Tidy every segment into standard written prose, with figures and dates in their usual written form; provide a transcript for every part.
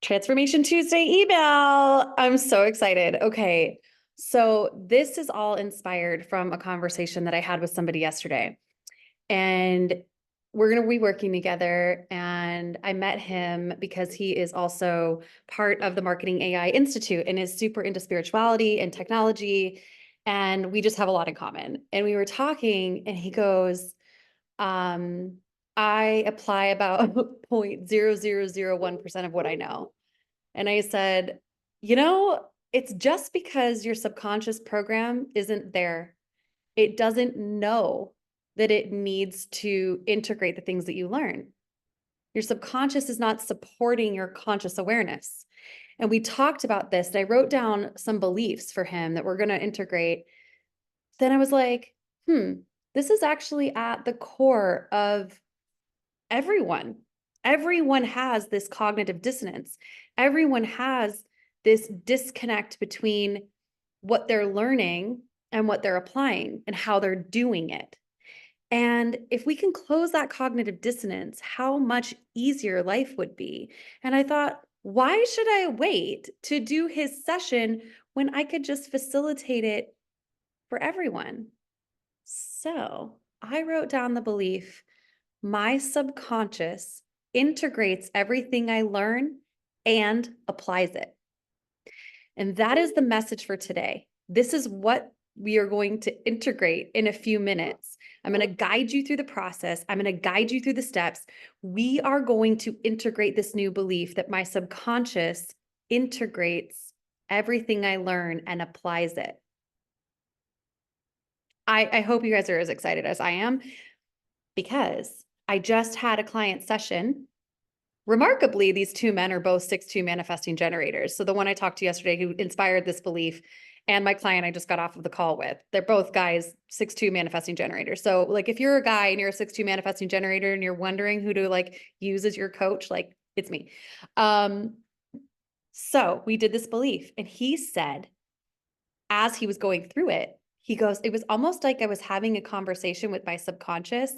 Transformation Tuesday email. I'm so excited. Okay. So this is all inspired from a conversation that I had with somebody yesterday. And we're going to be working together. And I met him because he is also part of the Marketing AI Institute and is super into spirituality and technology. And we just have a lot in common. And we were talking, and he goes, um, I apply about 0.0001% of what I know. And I said, it's just because your subconscious program isn't there. It doesn't know that it needs to integrate the things that you learn. Your subconscious is not supporting your conscious awareness. And we talked about this, and I wrote down some beliefs for him that we're going to integrate. Then I was like, this is actually at the core of everyone. Everyone has this cognitive dissonance. Everyone has this disconnect between what they're learning and what they're applying and how they're doing it. And if we can close that cognitive dissonance, how much easier life would be. And I thought, why should I wait to do his session when I could just facilitate it for everyone? So I wrote down the belief: my subconscious integrates everything I learn and applies it. And that is the message for today. This is what we are going to integrate in a few minutes. I'm going to guide you through the process. I'm going to guide you through the steps. We are going to integrate this new belief that my subconscious integrates everything I learn and applies it. I hope you guys are as excited as I am, because I just had a client session. Remarkably, these two men are both 6'2" manifesting generators. So the one I talked to yesterday who inspired this belief, and my client I just got off of the call with, they're both guys, 6'2" manifesting generators. So like, if you're a guy and you're a 6'2" manifesting generator and you're wondering who to like use as your coach, like, it's me. So we did this belief, and he said, as he was going through it, he goes, it was almost like I was having a conversation with my subconscious.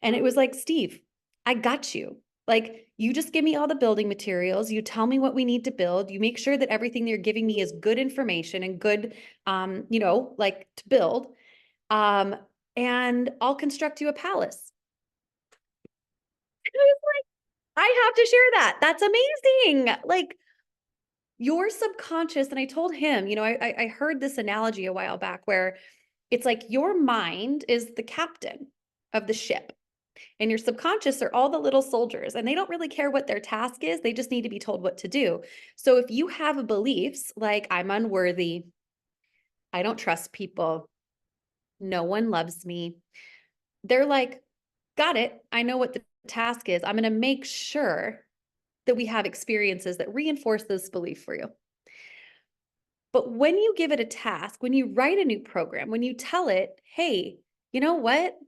And it was like, Steve, I got you. Like, you just give me all the building materials. You tell me what we need to build. You make sure that everything you're giving me is good information and good, like to build. And I'll construct you a palace. And I was like, I have to share that. That's amazing. Like, your subconscious, and I told him, I heard this analogy a while back where it's like your mind is the captain of the ship, and your subconscious are all the little soldiers, and they don't really care what their task is. They just need to be told what to do. So if you have beliefs like, I'm unworthy, I don't trust people, no one loves me, they're like, got it. I know what the task is. I'm going to make sure that we have experiences that reinforce this belief for you. But when you give it a task, when you write a new program, when you tell it, hey, you know what?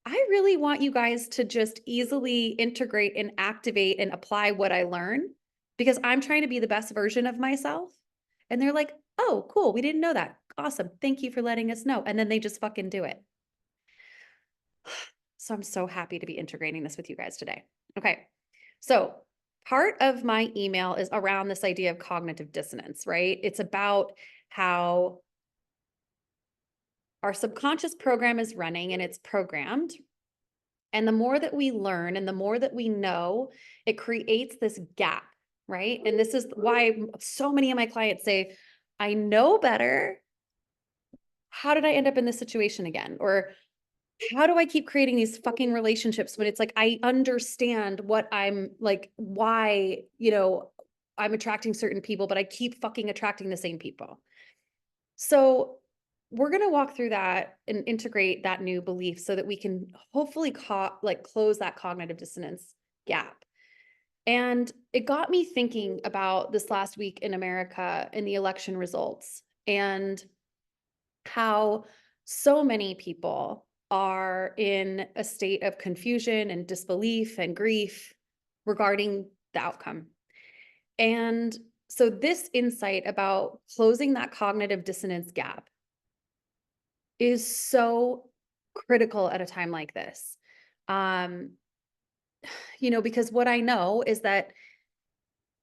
I really want you guys to just easily integrate and activate and apply what I learn, because I'm trying to be the best version of myself. And they're like, oh, cool. We didn't know that. Awesome. Thank you for letting us know. And then they just fucking do it. So I'm so happy to be integrating this with you guys today. Okay. So part of my email is around this idea of cognitive dissonance, right? It's about how our subconscious program is running and it's programmed. And the more that we learn and the more that we know, it creates this gap, right? And this is why so many of my clients say, I know better. How did I end up in this situation again? Or how do I keep creating these fucking relationships when it's like, I understand what I'm like, why, I'm attracting certain people, but I keep fucking attracting the same people. So we're going to walk through that and integrate that new belief so that we can hopefully close that cognitive dissonance gap. And it got me thinking about this last week in America and the election results, and how so many people are in a state of confusion and disbelief and grief regarding the outcome. And so this insight about closing that cognitive dissonance gap is so critical at a time like this. Because what I know is that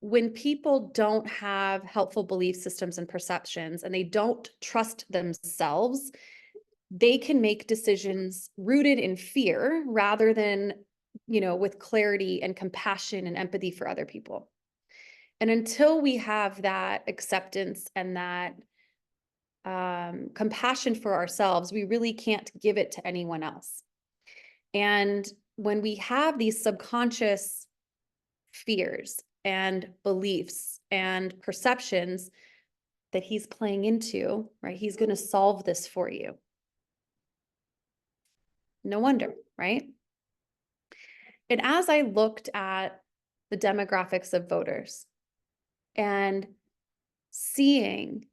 when people don't have helpful belief systems and perceptions, and they don't trust themselves, they can make decisions rooted in fear rather than, with clarity and compassion and empathy for other people. And until we have that acceptance and that compassion for ourselves, we really can't give it to anyone else. And when we have these subconscious fears and beliefs and perceptions that he's playing into, right? He's going to solve this for you. No wonder, right? And as I looked at the demographics of voters and seeing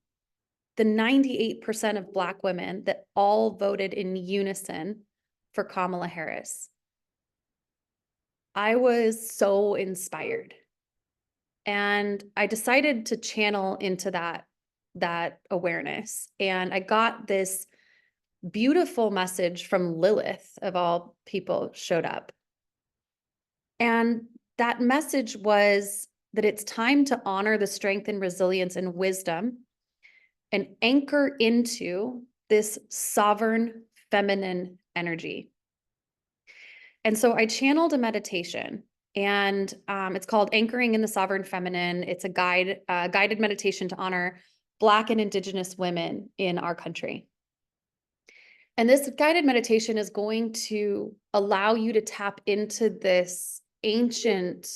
the 98% of Black women that all voted in unison for Kamala Harris, I was so inspired. And I decided to channel into that awareness. And I got this beautiful message from Lilith, of all people, showed up. And that message was that it's time to honor the strength and resilience and wisdom and anchor into this sovereign feminine energy. And so I channeled a meditation, and it's called Anchoring in the Sovereign Feminine. It's a guided meditation to honor Black and Indigenous women in our country. And this guided meditation is going to allow you to tap into this ancient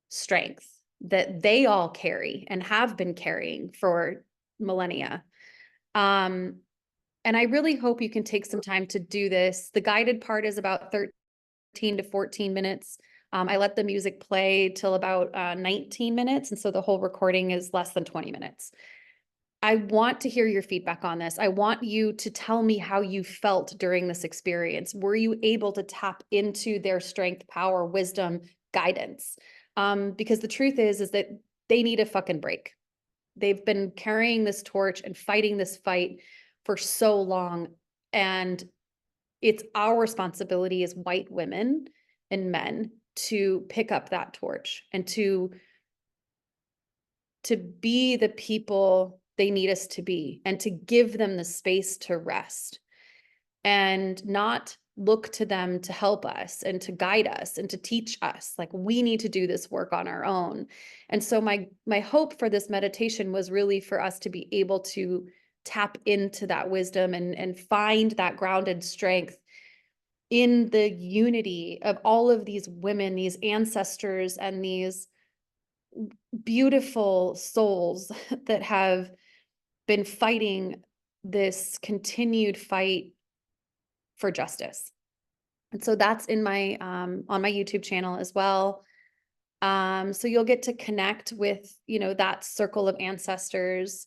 strength that they all carry and have been carrying for millennia. And I really hope you can take some time to do this. The guided part is about 13 to 14 minutes. I let the music play till about 19 minutes. And so the whole recording is less than 20 minutes. I want to hear your feedback on this. I want you to tell me how you felt during this experience. Were you able to tap into their strength, power, wisdom, guidance? Because the truth is that they need a fucking break. They've been carrying this torch and fighting this fight for so long. And it's our responsibility as white women and men to pick up that torch and to be the people they need us to be, and to give them the space to rest and not look to them to help us and to guide us and to teach us. Like, we need to do this work on our own. And so my hope for this meditation was really for us to be able to tap into that wisdom and find that grounded strength in the unity of all of these women, these ancestors, and these beautiful souls that have been fighting this continued fight for justice. And so that's in my on my YouTube channel as well. So you'll get to connect with, that circle of ancestors,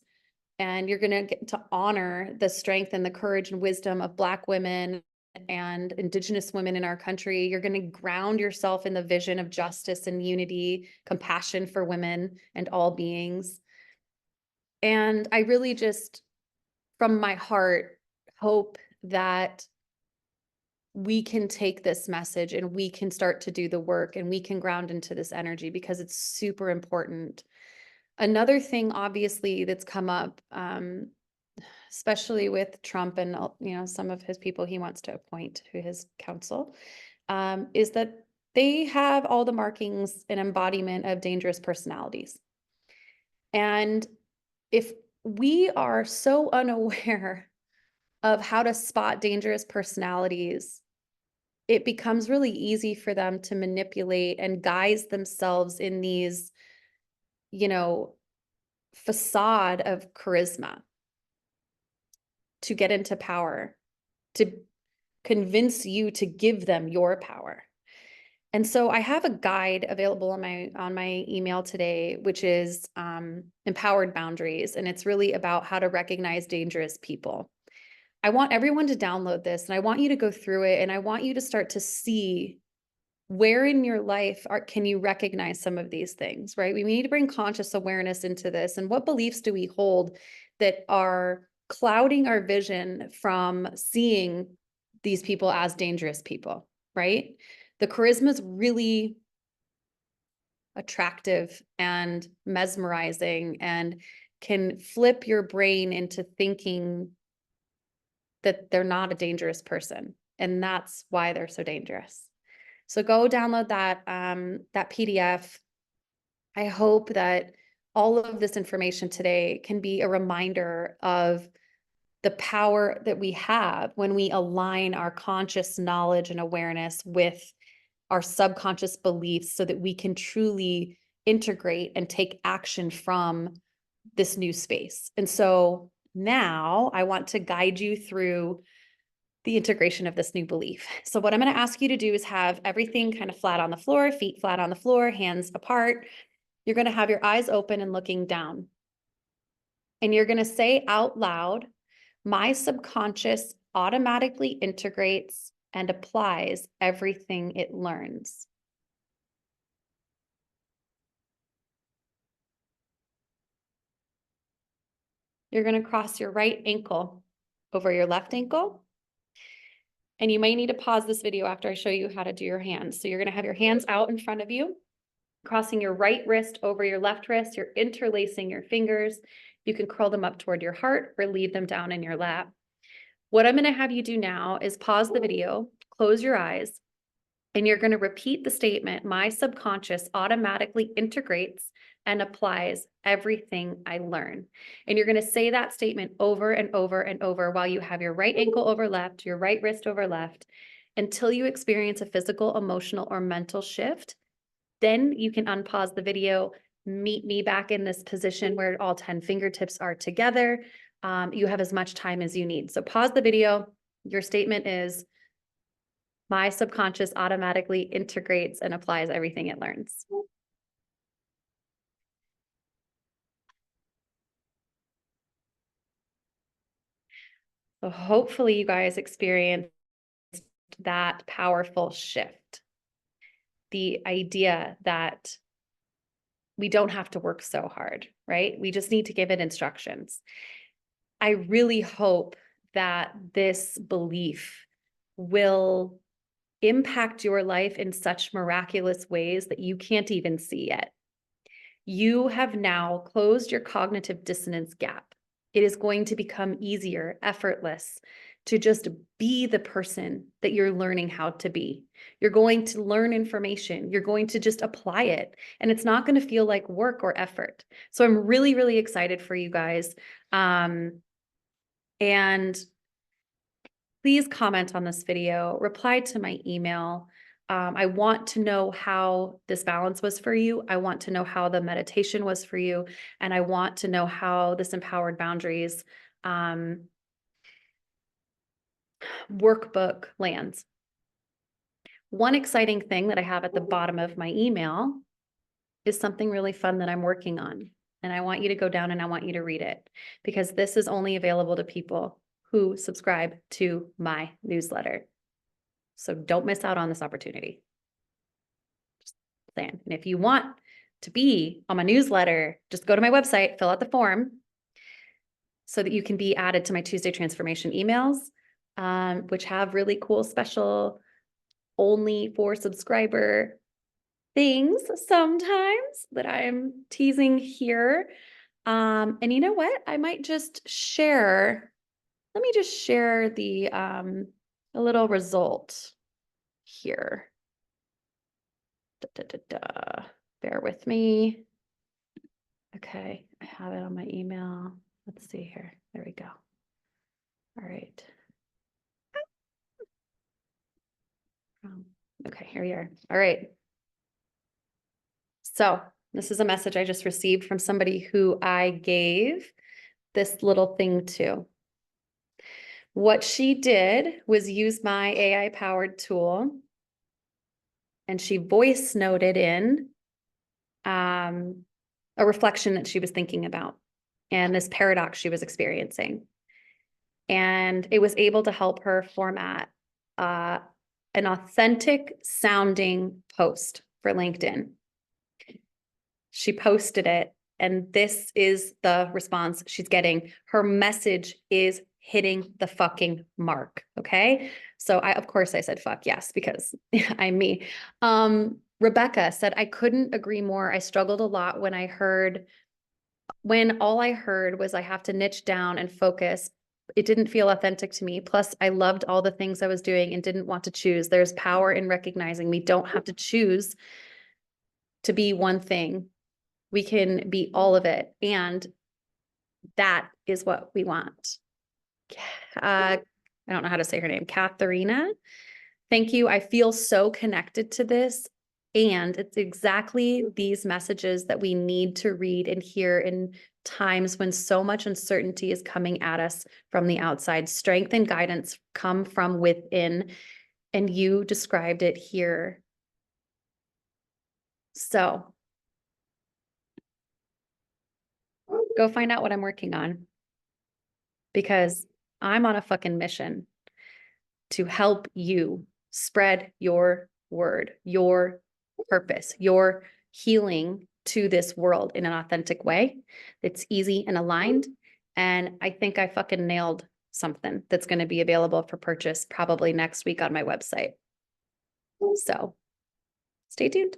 and you're going to get to honor the strength and the courage and wisdom of Black women and Indigenous women in our country. You're going to ground yourself in the vision of justice and unity, compassion for women and all beings. And I really just, from my heart, hope that we can take this message and we can start to do the work and we can ground into this energy, because it's super important. Another thing, obviously, that's come up, especially with Trump and, some of his people he wants to appoint to his council, is that they have all the markings and embodiment of dangerous personalities. And if we are so unaware of how to spot dangerous personalities, it becomes really easy for them to manipulate and guise themselves in these, facade of charisma to get into power, to convince you to give them your power. And so I have a guide available on my email today, which is Empowered Boundaries. And it's really about how to recognize dangerous people. I want everyone to download this, and I want you to go through it, and I want you to start to see where in your life can you recognize some of these things, right? We need to bring conscious awareness into this. And what beliefs do we hold that are clouding our vision from seeing these people as dangerous people, right? The charisma is really attractive and mesmerizing and can flip your brain into thinking that they're not a dangerous person. And that's why they're so dangerous. So go download that PDF. I hope that all of this information today can be a reminder of the power that we have when we align our conscious knowledge and awareness with our subconscious beliefs so that we can truly integrate and take action from this new space. And so now I want to guide you through the integration of this new belief. So what I'm going to ask you to do is have everything kind of flat on the floor, feet flat on the floor, hands apart. You're going to have your eyes open and looking down. And you're going to say out loud, my subconscious automatically integrates and applies everything it learns. You're going to cross your right ankle over your left ankle. And you might need to pause this video after I show you how to do your hands. So you're going to have your hands out in front of you, crossing your right wrist over your left wrist. You're interlacing your fingers. You can curl them up toward your heart or leave them down in your lap. What I'm going to have you do now is pause the video, close your eyes, and you're going to repeat the statement, my subconscious automatically integrates and applies everything I learn. And you're going to say that statement over and over and over while you have your right ankle over left, your right wrist over left, until you experience a physical, emotional, or mental shift. Then you can unpause the video, meet me back in this position where all 10 fingertips are together. You have as much time as you need. So pause the video. Your statement is, my subconscious automatically integrates and applies everything it learns. So hopefully you guys experienced that powerful shift. The idea that we don't have to work so hard, right? We just need to give it instructions. I really hope that this belief will impact your life in such miraculous ways that you can't even see yet. You have now closed your cognitive dissonance gap. It is going to become easier, effortless, to just be the person that you're learning how to be. You're going to learn information. You're going to just apply it. And it's not going to feel like work or effort. So I'm really, really excited for you guys. And please comment on this video, reply to my email. I want to know how this balance was for you. I want to know how the meditation was for you. And I want to know how this empowered boundaries workbook lands. One exciting thing that I have at the bottom of my email is something really fun that I'm working on. And I want you to go down and I want you to read it, because this is only available to people who subscribe to my newsletter. So don't miss out on this opportunity. Just saying. And if you want to be on my newsletter, just go to my website, fill out the form so that you can be added to my Tuesday transformation emails, which have really cool special only for subscriber things sometimes that I'm teasing here. And you know what? I might just share, let me just share the a little result here. Bear with me. Okay, I have it on my email. Let's see here. There we go. All right. Okay, here we are. All right. So this is a message I just received from somebody who I gave this little thing to. What she did was use my AI-powered tool, and she voice noted in a reflection that she was thinking about and this paradox she was experiencing. And it was able to help her format an authentic sounding post for LinkedIn. She posted it, and this is the response she's getting. Her message is hitting the fucking mark, okay? So of course I said fuck yes, because I'm me. Rebecca said, I couldn't agree more. I struggled a lot when all I heard was I have to niche down and focus. It didn't feel authentic to me. Plus, I loved all the things I was doing and didn't want to choose. There's power in recognizing we don't have to choose to be one thing. We can be all of it. And that is what we want. I don't know how to say her name. Katharina. Thank you. I feel so connected to this. And it's exactly these messages that we need to read and hear in times when so much uncertainty is coming at us from the outside. Strength and guidance come from within, and you described it here. So go find out what I'm working on, because I'm on a fucking mission to help you spread your word, your purpose, your healing to this world in an authentic way that's easy and aligned. And I think I fucking nailed something that's going to be available for purchase probably next week on my website. So stay tuned.